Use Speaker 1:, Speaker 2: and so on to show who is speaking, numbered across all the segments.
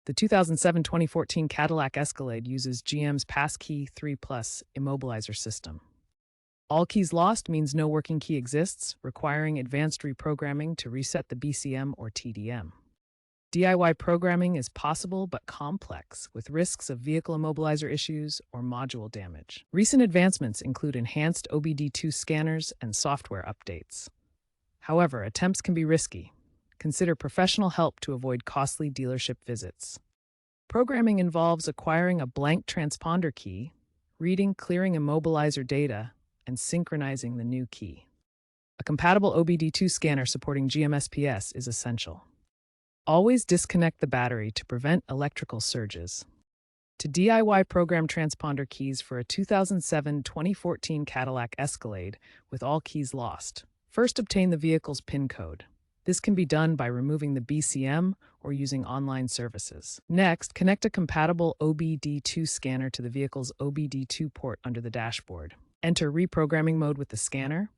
Speaker 1: The 2007-2014 Cadillac Escalade uses GM's Passkey 3 Plus immobilizer system. All keys lost means no working key exists, requiring advanced reprogramming to reset the BCM or TDM. DIY programming is possible but complex, with risks of vehicle immobilizer issues or module damage. Recent advancements include enhanced OBD2 scanners and software updates. However, attempts can be risky. Consider professional help to avoid costly dealership visits. Programming involves acquiring a blank transponder key, reading clearing immobilizer data, and synchronizing the new key. A compatible OBD2 scanner supporting GMSPS is essential. Always disconnect the battery to prevent electrical surges. To DIY program transponder keys for a 2007-2014 Cadillac Escalade with all keys lost, first obtain the vehicle's PIN code. This can be done by removing the BCM or using online services. Next, connect a compatible OBD2 scanner to the vehicle's OBD2 port under the dashboard. Enter reprogramming mode with the scanner,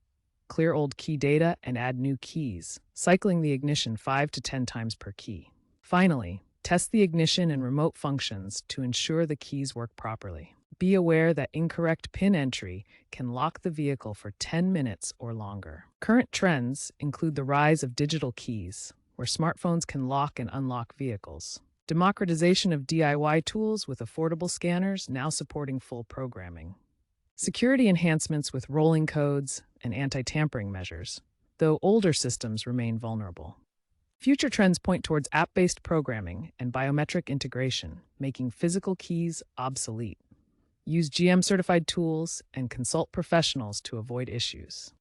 Speaker 1: clear old key data, and add new keys, cycling the ignition 5 to 10 times per key. Finally, test the ignition and remote functions to ensure the keys work properly. Be aware that incorrect PIN entry can lock the vehicle for 10 minutes or longer. Current trends include the rise of digital keys, where smartphones can lock and unlock vehicles. Democratization of DIY tools with affordable scanners now supporting full programming. Security enhancements with rolling codes and anti-tampering measures, though older systems remain vulnerable. Future trends point towards app-based programming and biometric integration, making physical keys obsolete. Use GM-certified tools and consult professionals to avoid issues.